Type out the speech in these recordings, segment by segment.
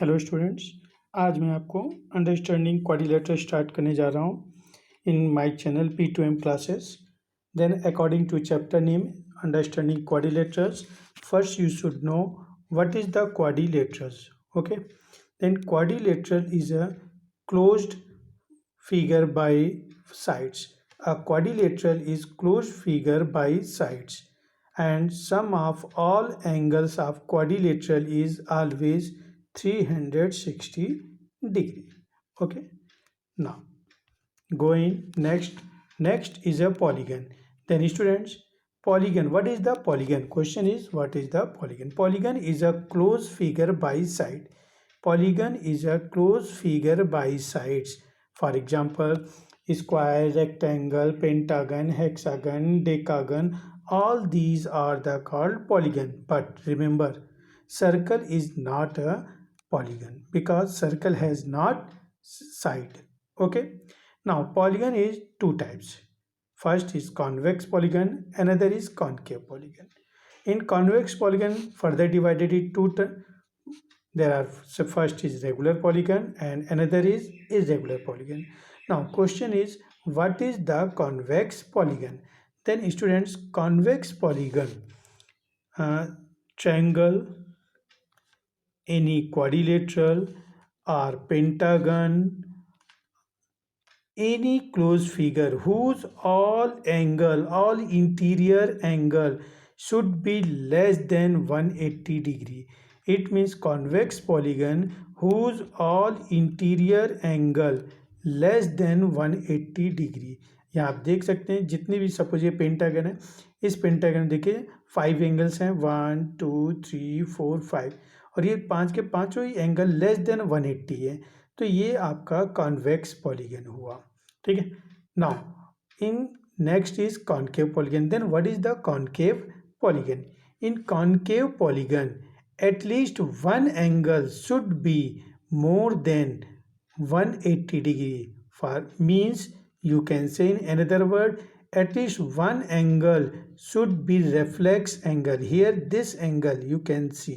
Hello students. आज मैं आपको अंडरस्टैंडिंग क्वाड्रिलेटरल स्टार्ट करने जा रहा हूँ in my channel P2M classes. Then according to chapter name understanding quadrilaterals, first you should know what is the quadrilaterals. Okay, then quadrilateral is a closed figure by sides. A quadrilateral is closed figure by sides, and sum of all angles of quadrilateral is always 360 degree. Okay, now going next is a polygon. Then students, polygon, what is the polygon? Question is, what is the polygon? Polygon is a closed figure by side. Polygon is a closed figure by sides. For example, square, rectangle, pentagon, hexagon, decagon, all these are the called polygon. But remember, circle is not a polygon because circle has not side. Okay, now polygon is two types. First is convex polygon, another is concave polygon. In convex polygon, further divided into there are, so first is regular polygon and another is irregular polygon. Now question is, what is the convex polygon? Then students, convex polygon, triangle, any quadrilateral or pentagon, any closed figure whose all interior angle should be less than 180 degree. It means convex polygon whose all interior angle less than 180 degree. यहाँ आप देख सकते हैं जितने भी, suppose ये pentagon है, इस पेंटागन देखिए 5 एंगल्स हैं, 1 2 3 4 5, और ये 5 के पाँचों ही एंगल लेस देन 180 है, तो ये आपका कॉन्वेक्स पॉलीगन हुआ. ठीक है. Now in next is concave polygon. Then what is the concave polygon? In concave polygon at least one angle should be more than 180 degree. For means, you can say in another word, at least one angle should be reflex angle. Here this angle you can see,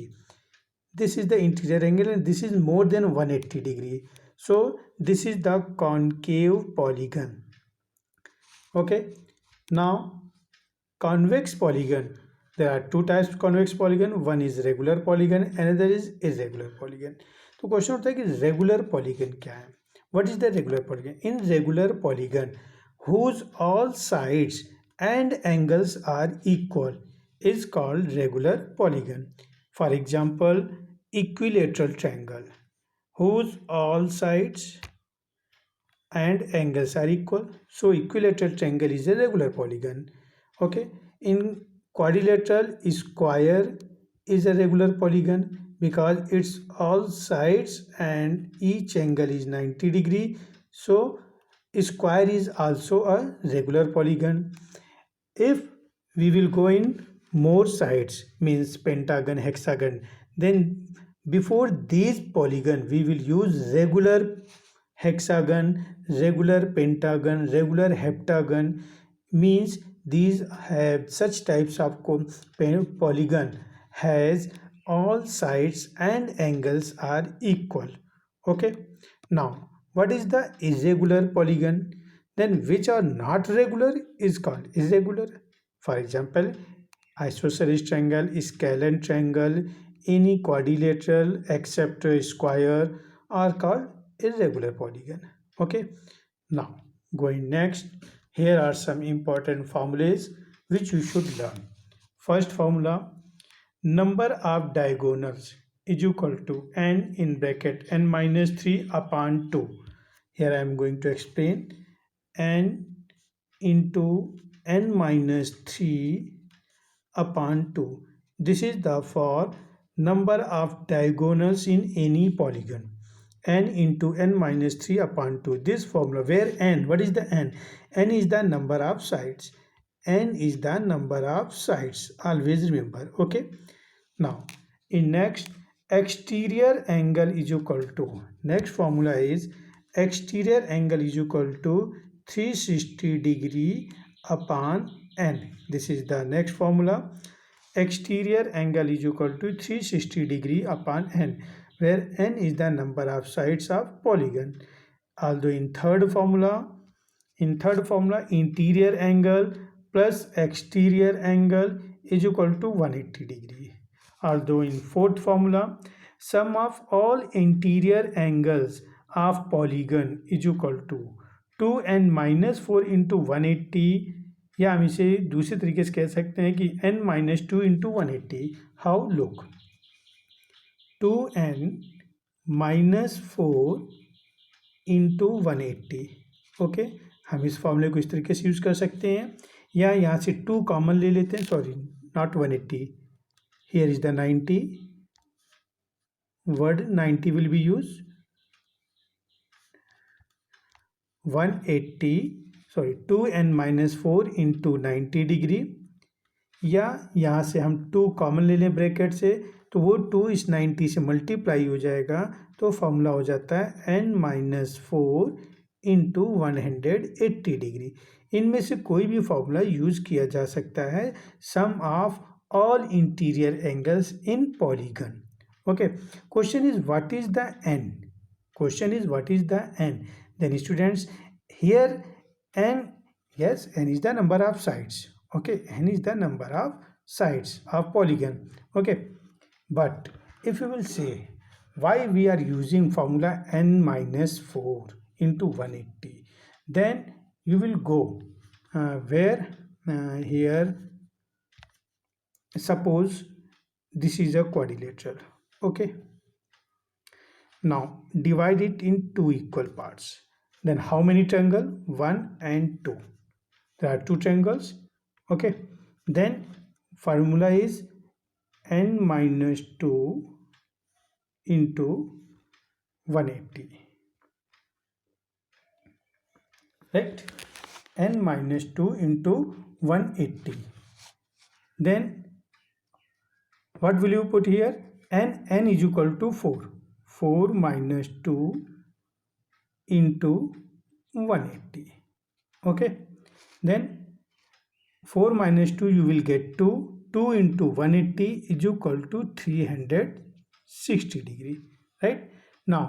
this is the interior angle and this is more than 180 degree, so this is the concave polygon. Okay, now convex polygon, there are two types of convex polygon. One is regular polygon, another is irregular polygon. तो question होता है कि regular polygon क्या है? What is the regular polygon? In regular polygon whose all sides and angles are equal is called regular polygon. For example, equilateral triangle whose all sides and angles are equal, so equilateral triangle is a regular polygon. Okay, in quadrilateral square is a regular polygon because its all sides and each angle is 90 degree, so square is also a regular polygon. If we will go in more sides, means pentagon, hexagon, then before these polygon we will use regular hexagon, regular pentagon, regular heptagon. Means these have such types of polygon has all sides and angles are equal. Okay, now what is the irregular polygon? Then which are not regular is called irregular. For example, isosceles triangle, scalene triangle, any quadrilateral except square are called irregular polygon. Okay, now going next, here are some important formulas which you should learn. First formula, number of diagonals is equal to n in bracket n minus 3 upon 2. Here I am going to explain. N into n minus 3 upon 2. This is the for number of diagonals in any polygon. N into n minus 3 upon 2. This formula, where n, what is the n? N is the number of sides. N is the number of sides. Always remember. Okay. Now, in next, exterior angle is equal to, next formula is exterior angle is equal to 360 degree upon n. This is the next formula. Exterior angle is equal to 360 degree upon n. where n is the number of sides of polygon. Although in third formula, interior angle plus exterior angle is equal to 180 degree. Although in fourth formula, sum of all interior angles of polygon is equal to 2n minus 4 into 180, या हम इसे दूसरे तरीके से कह सकते हैं कि n minus 2 into 180. How? Look, 2n minus 4 into 180. Okay, हम इस फॉर्मूले को इस तरीके से यूज़ कर सकते हैं, या यहाँ से 2 कॉमन ले लेते हैं. Sorry, not 180. Here is the 90. word 90 will be used. 180, sorry 2n minus 4 into 90 degree, या यहाँ से हम 2 कॉमन ले लें ब्रैकेट से, तो वो 2 इस 90 से मल्टीप्लाई हो जाएगा, तो फॉर्मूला हो जाता है n minus 4 into 180 डिग्री. इनमें से कोई भी फॉर्मूला यूज़ किया जा सकता है. Sum of all interior angles in polygon. Okay, question is what is the n? Question is what is the n? Then students, here n, yes, n is the number of sides. Okay, n is the number of sides of polygon. Okay, but if you will say why we are using formula n minus 4 into 180, then you will go where here suppose this is a quadrilateral. Okay, now divide it in 2 equal parts. Then how many triangle? 1 and 2. There are 2 triangles. Okay, then formula is n minus 2 into 180, right? N minus 2 into 180. Then what will you put here? n is equal to 4. 4 minus 2 into 180. Okay, then 4 minus 2 you will get 2. 2 into 180 is equal to 360 degree, right? Now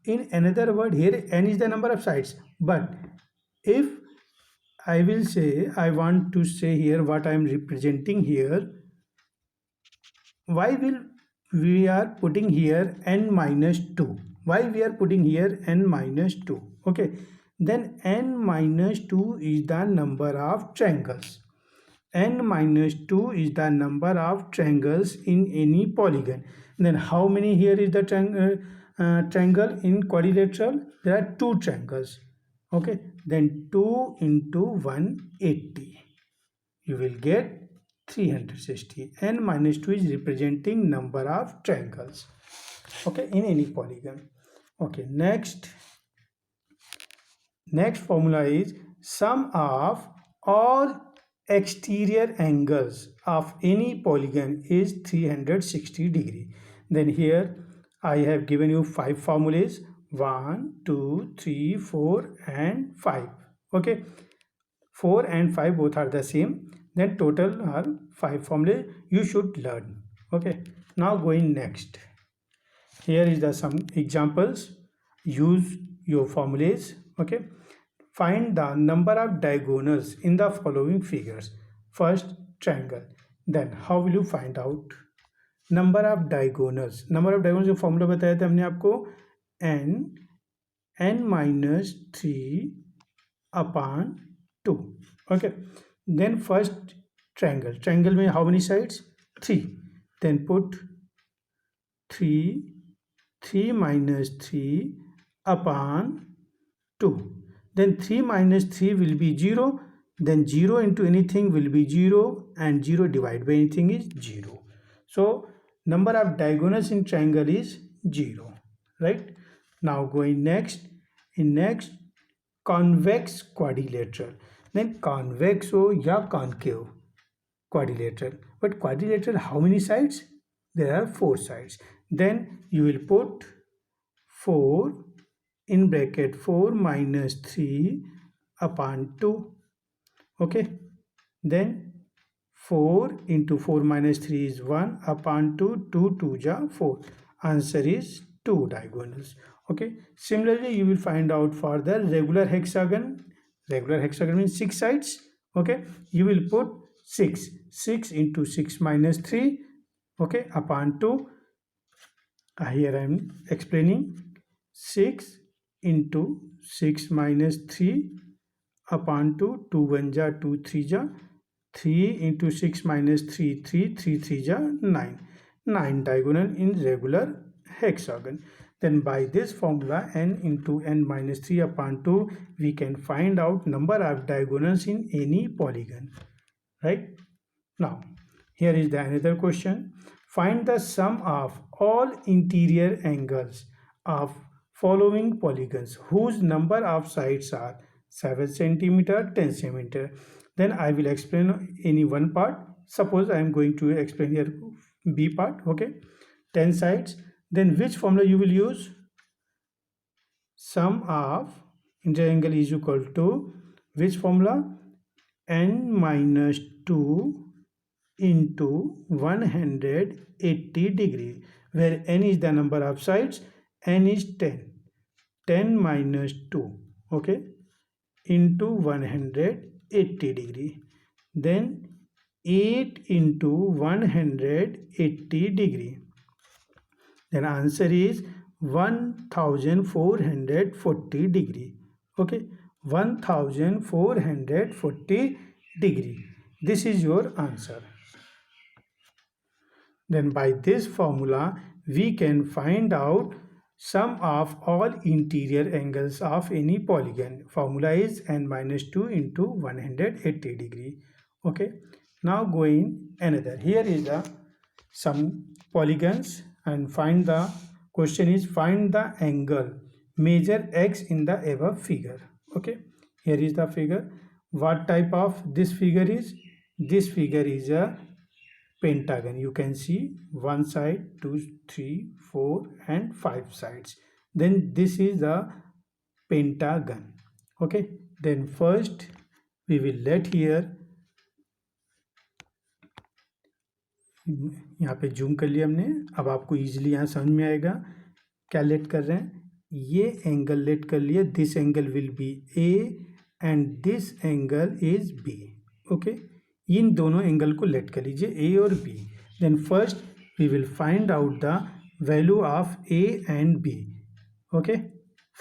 in another word, here n is the number of sides, but if I will say, I want to say here what I am representing here, why will we are putting here n minus 2? Why we are putting here n minus 2? Okay, then n minus 2 is the number of triangles. N minus 2 is the number of triangles in any polygon. Then how many here is the triangle in quadrilateral? There are 2 triangles. Okay, then 2 into 180, you will get 360. n minus 2 is representing number of triangles, okay, in any polygon. Okay, next formula is sum of all exterior angles of any polygon is 360 degree. Then here I have given you 5 formulas, 1 2 3 4 and 5. Okay, 4 and 5 both are the same. Then total are 5 formulas you should learn. Okay, now going next, here is the some examples. Use your formulas. Okay, find the number of diagonals in the following figures. First, triangle. Then how will you find out number of diagonals? Number of diagonals जो formula बताया था हमने आपको, n minus 3 upon 2. Okay, then first triangle. Triangle में how many sides? 3. Then put 3 minus 3 upon 2. Then 3 minus 3 will be 0. Then 0 into anything will be 0, and 0 divided by anything is 0. So number of diagonals in triangle is 0, right? Now going next, in next convex quadrilateral. Then convex हो या concave quadrilateral, but quadrilateral how many sides? There are 4 sides. Then you will put 4 in bracket 4 minus 3 upon 2. Okay, then 4 into 4 minus 3 is 1 upon 2. 2 2 ja 4. Answer is 2 diagonals. Okay, similarly you will find out for the regular hexagon. Regular hexagon means 6 sides. Okay, you will put 6 into 6 minus 3, okay, upon 2. Here I am explaining 6 into 6 minus 3 upon 2, 2 1 ja, 2 3 ja, 3 into 6 minus 3, 3, 3 3 ja, 9. 9 diagonal in regular hexagon. Then by this formula n into n minus 3 upon 2, we can find out number of diagonals in any polygon. Right? Now, here is the another question. Find the sum of all interior angles of following polygons whose number of sides are 7 centimeter, 10 centimeter. Then I will explain any one part. Suppose I am going to explain here B part. Okay, 10 sides. Then which formula you will use? Sum of interior angle is equal to which formula? N minus 2 into 180 degree, where n is the number of sides, n is 10. 10 minus 2, okay, into 180 degree. Then 8 into 180 degree. Then answer is 1440 degree. Okay, 1440 degree. This is your answer. Then by this formula, we can find out sum of all interior angles of any polygon. Formula is n minus 2 into 180 degree. Okay. Now going another. Here is the some polygons and find the question is find the angle. Measure x in the above figure. Okay. Here is the figure. What type of this figure is? This figure is a pentagon. You can see one side, 2, 3, 4 and 5 sides. Then this is a pentagon. Okay, then first we will let here, यहाँ पे zoom कर लिया हमने. अब आपको easily यहाँ समझ में आएगा क्या लेट कर रहे हैं. ये एंगल लेट कर लिया. This angle will be A and this angle is B. Okay, इन दोनों एंगल को लेट कर लीजिए ए और B. Then first we will find out the value of A and B. Okay,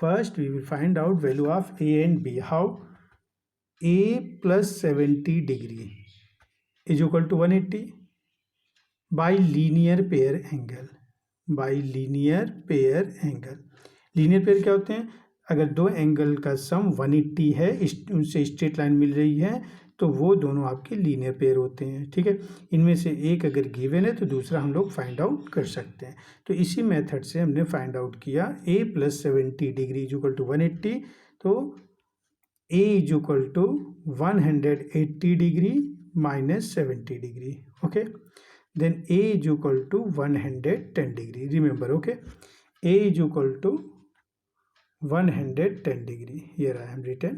first we will find out value of A and B. How? A plus 70 degree is equal to 180 by linear pair angle. By linear pair angle. Linear pair क्या होते हैं? अगर दो angle का सम 180 है, उनसे straight line मिल रही है, तो वो दोनों आपके लीनियर पेयर होते हैं. ठीक है, इनमें से एक अगर गिवन है तो दूसरा हम लोग फाइंड आउट कर सकते हैं. तो इसी मेथड से हमने फाइंड आउट किया A plus 70 degree is equal to 180. तो A is equal to 180 degree minus 70 degree. Okay, then A is equal to 110 degree. Remember, okay, A is equal to 110 degree. Here I am written.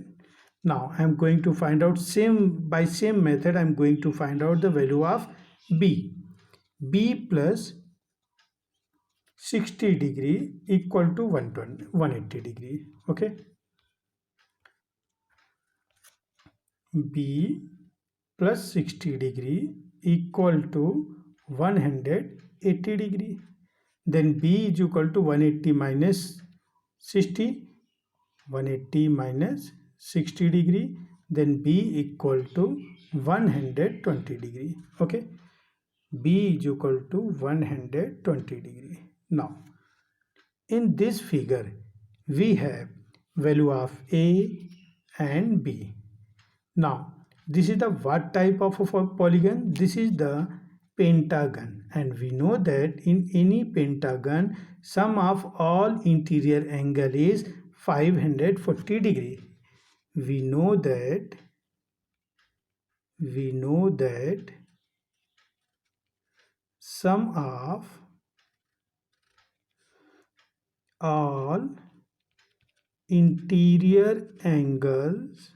Now I am going to find out by same method. I am going to find out the value of B. B plus 60 degree equal to 180 degree. Okay, B plus 60 degree equal to 180 degree. Then B is equal to 180 minus 60. 180 minus 60 degree. Then B equal to 120 degree. Okay, B is equal to 120 degree. Now in this figure we have value of A and B. Now this is the what type of a polygon? This is the pentagon, and we know that in any pentagon sum of all interior angle is 540 degree. We know that sum of all interior angles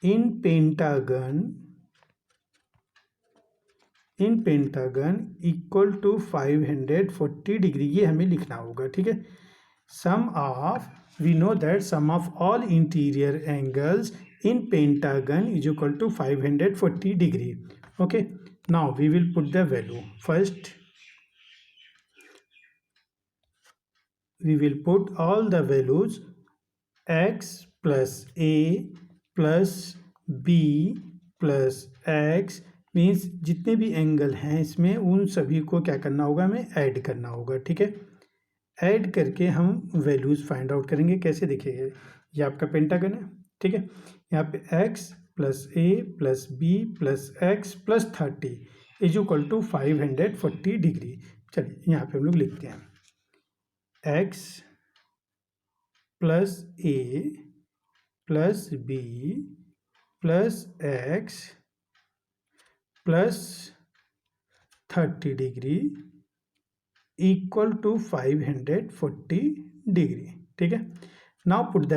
in pentagon in pentagon equal to 540 degree, ये हमें लिखना होगा, ठीक है। Sum of, we know that sum of all interior angles in pentagon is equal to 540 degree. Okay, now we will put the value. First we will put all the values x plus a plus b plus x, means जितने भी angle हैं इसमें उन सभी को क्या करना होगा, हमें ऐड करना होगा, ठीक है। ऐड करके हम वैल्यूज़ फाइंड आउट करेंगे। कैसे देखिए, ये आपका पेंटागन है, ठीक है। यहाँ पे x plus a plus b plus x plus 30 is equal to 540 degree. चलिए यहाँ पे हम लोग लिखते हैं x plus a plus b plus x plus 30 degree equal to 540 degree, ठीक है। Now put the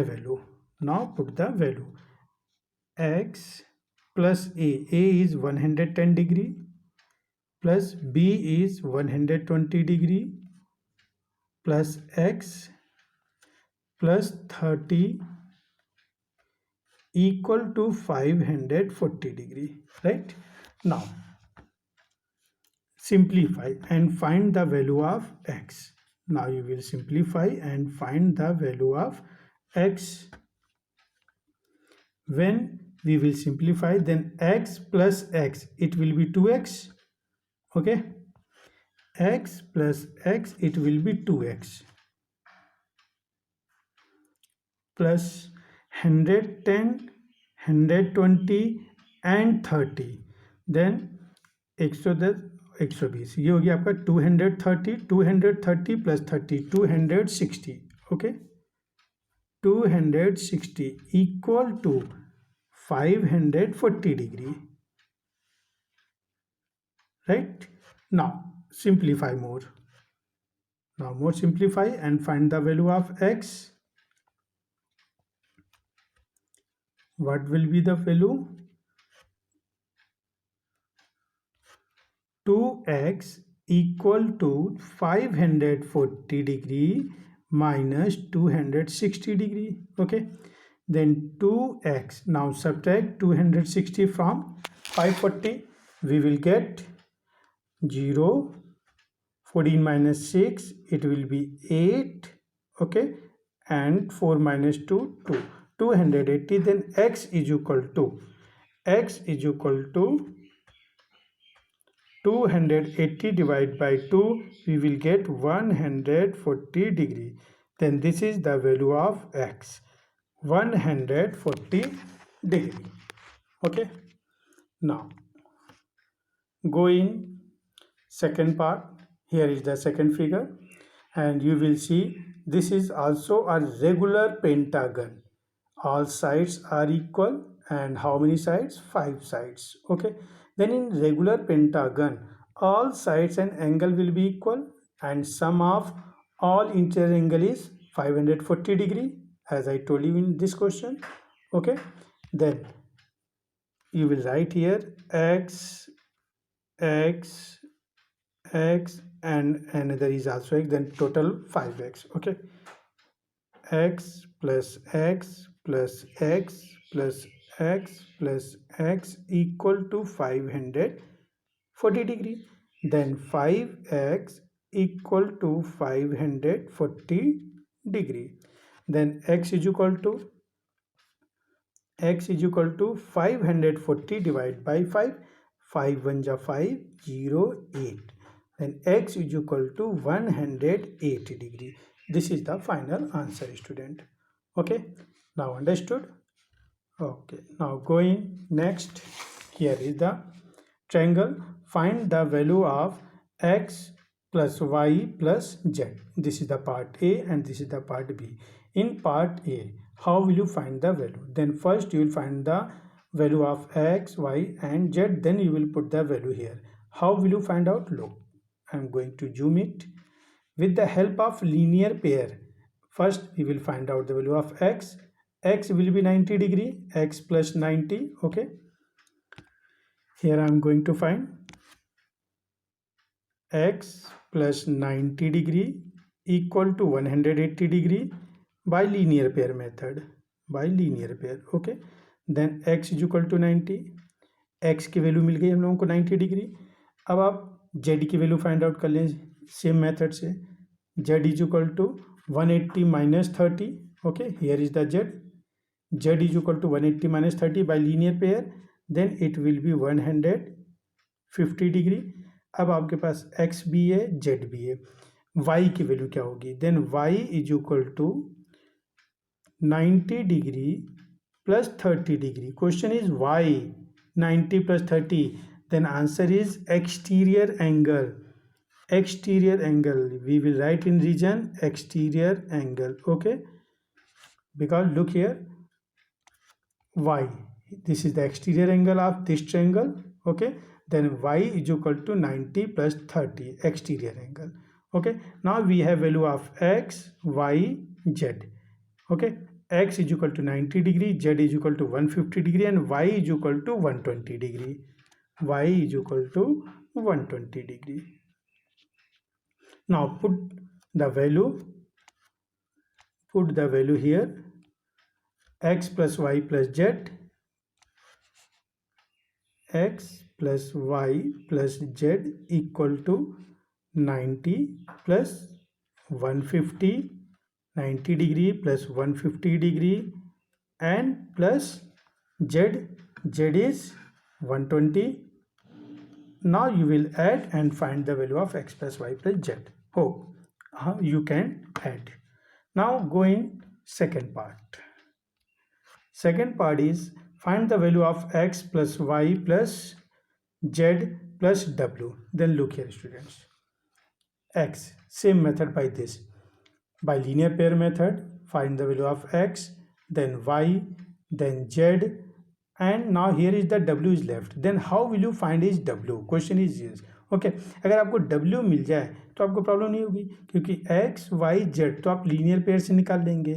value, x plus a is 110 degree plus b is 120 degree plus x plus 30 equal to 540 degree, right? Now simplify and find the value of x. Now you will simplify and find the value of x. When we will simplify, then x plus x, it will be 2x, okay. X plus x, it will be 2x plus 110 120 and 30, then 110 120, ये हो गया आपका 230 plus 30 260, okay, 260 equal to 540 degree, right? Now simplify more. Now more simplify and find the value of x. What will be the value? 2x equal to 540 degree minus 260 degree, okay. Then 2x, now subtract 260 from 540, we will get 0, 14 minus 6, it will be 8, okay, and 4 minus 2 2, 280. Then x is equal to 280 divided by 2, we will get 140 degree. Then this is the value of x, 140 degree, okay. Now go in second part. Here is the second figure and you will see this is also a regular pentagon. All sides are equal and how many sides? 5 sides, okay. Then in regular pentagon, all sides and angle will be equal and sum of all interior angle is 540 degree, as I told you in this question, okay. Then you will write here x and another is also x, then total 5x, okay. X plus x plus x plus x plus x equal to 540 degree. Then 5x equal to 540 degree. Then x is equal to 540 divided by 5, 5 1 ja 5, 0 8. Then x is equal to 180 degree. This is the final answer, student, okay. Now understood? Okay, now going next, here is the triangle. Find the value of x plus y plus z. This is the part A and this is the part B. In part A, how will you find the value? Then first you will find the value of x, y and z, then you will put the value here. How will you find out? Look, I am going to zoom it. With the help of linear pair, first we will find out the value of x. X will be 90 degree, x plus 90, okay. Here I am going to find x plus 90 degree equal to 180 degree by linear pair method, by linear pair. Okay, then x is equal to 90, x की value मिल गई हम लोगों को 90 degree. अब आप z की value find out कर लें सेम मेथड से। z is equal to 180 minus 30। Okay, here is the z is equal to 180 minus 30 by linear pair, then it will be 150 degree. अब आपके पास x भी है z भी है, y की वैल्यू क्या होगी, then y is equal to 90 degree plus 30 degree. Question is y 90 plus 30, then answer is exterior angle. Exterior angle, we will write in region exterior angle. Okay, because look here, y, this is the exterior angle of this triangle. Okay, then y is equal to 90 plus 30, exterior angle. Okay, now we have value of x, y, z. Okay, x is equal to 90 degree, z is equal to 150 degree, and y is equal to 120 degree. Y is equal to 120 degree. Now put the value here, x plus y plus z, x plus y plus z equal to 90 plus 150, 90 degree plus 150 degree, and plus z is 120. Now you will add and find the value of x plus y plus z. Hope you can add. Now go in second part. Second part is find the value of x plus y plus z plus w. Then look here students, x, same method by this, by linear pair method, find the value of x, then y, then z, and now here is the w is left. Then how will you find is w? Question is this. Okay, अगर आपको w मिल जाए तो आपको problem नहीं होगी, क्योंकि x, y, z तो आप लीनियर पेयर से निकाल लेंगे।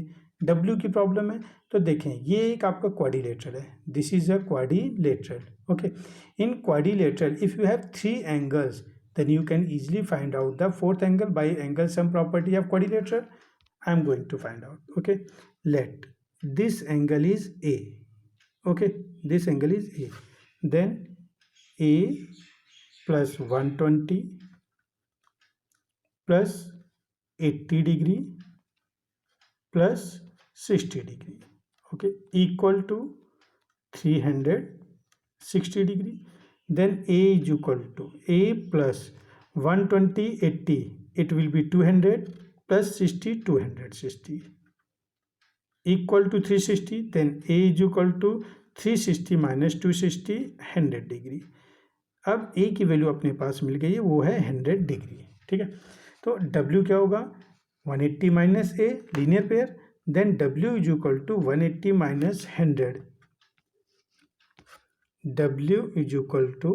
w की प्रॉब्लम है तो देखें ये एक आपका क्वाड्रिलेटरल है, this is a quadrilateral. Okay, in quadrilateral if you have 3 angles then you can easily find out the fourth angle by angle sum property of quadrilateral. I am going to find out. Okay, let this angle is a. Okay, this angle is a, then a plus 120 plus 80 degree plus 60 degree, okay, equal to 360 degree. Then a is equal to a plus 120 80, it will be 200 plus 60 260 equal to 360. Then a is equal to 360 minus 260, 100 degree. अब a की value अपने पास मिल गई है, वो है 100 degree. ठीक है, तो w क्या होगा, 180 minus a linear pair, then w is equal to 180 minus 100, w is equal to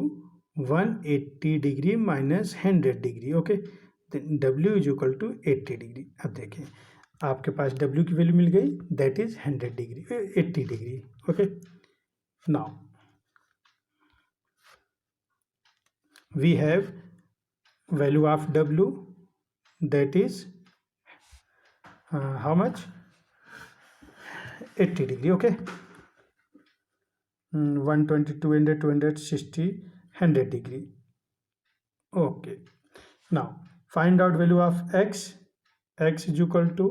180 degree minus 100 degree. Okay, w is equal to 80 degree. अब देखें आपके पास w की वैल्यू मिल गई, that is 100 degree, 80 degree. Okay, now we have value of w, that is how much, 80 degree. Okay, 120 200 260 100 degree. Okay, now find out value of x. X is equal to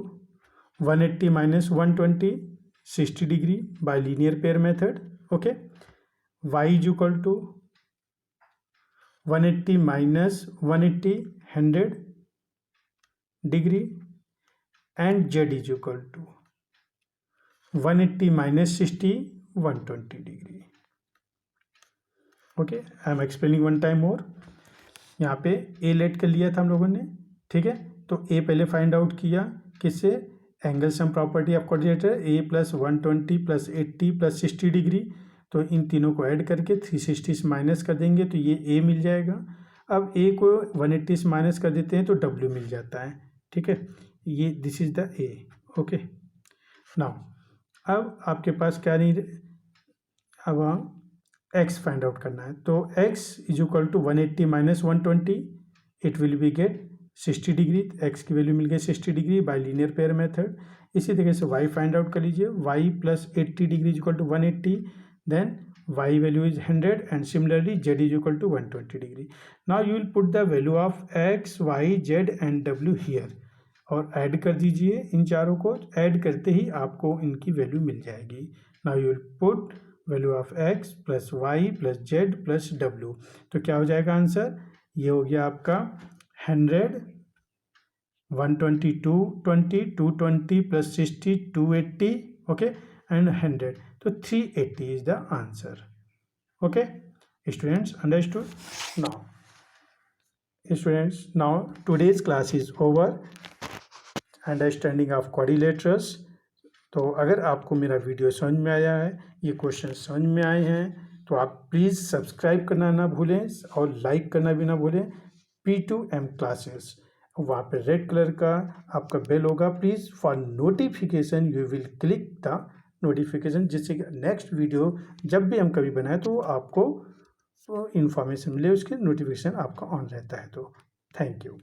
180 minus 120, 60 degree by linear pair method. Okay, y is equal to 180 minus 180, 100 degree, and z is equal to 180 minus 60, 120 degree. Okay, I am explaining one time more. यहाँ पे ए late कर लिया था हम लोगों ने. ठीक है, तो ए पहले फाइंड आउट किया किससे, angle sum property of quadrilateral, A plus 120 plus 80 plus 60 degree. तो इन तीनों को ऐड करके 360 से माइनस कर देंगे तो ये ए मिल जाएगा. अब ए को 180 से माइनस कर देते हैं तो डब्ल्यू मिल जाता है. ठीक है, ये this is the A. Okay, now अब आपके पास क्या नहीं, अब x फाइंड आउट करना है. तो x is equal to 180 minus 120, it will be get 60 degree, x की वैल्यू मिल गई 60 degree by linear pair method. इसी तरीके से वाई फाइंड आउट कर लीजिए, y plus 80 degree is equal to 180, then y value is 100 and similarly z is equal to 120 degree. Now you will put the value of x, y, z and w here और add कर दीजिए इन चारों को। Add करते ही आपको इनकी value मिल जाएगी। Now you will put value of x plus y plus z plus w, तो क्या हो जाएगा आंसर? ये हो गया आपका 100, 120, 220, 220 प्लस 60, 280, ओके एंड 100, तो 380 is the answer. Okay, students, understood? Now today's class is over. Understanding of quadrilaterals. तो अगर आपको मेरा वीडियो समझ में आया है, ये क्वेश्चन समझ में आए हैं, तो आप प्लीज़ सब्सक्राइब करना ना भूलें और लाइक करना भी ना भूलें। P2M क्लासेस, वहाँ पे रेड कलर का आपका बेल होगा, please for notification you will click the notification, जिससे कि नेक्स्ट वीडियो जब भी हम कभी बनाए तो आपको इन्फॉर्मेशन मिले, उसकी नोटिफिकेशन आपका ऑन रहता है। तो थैंक यू।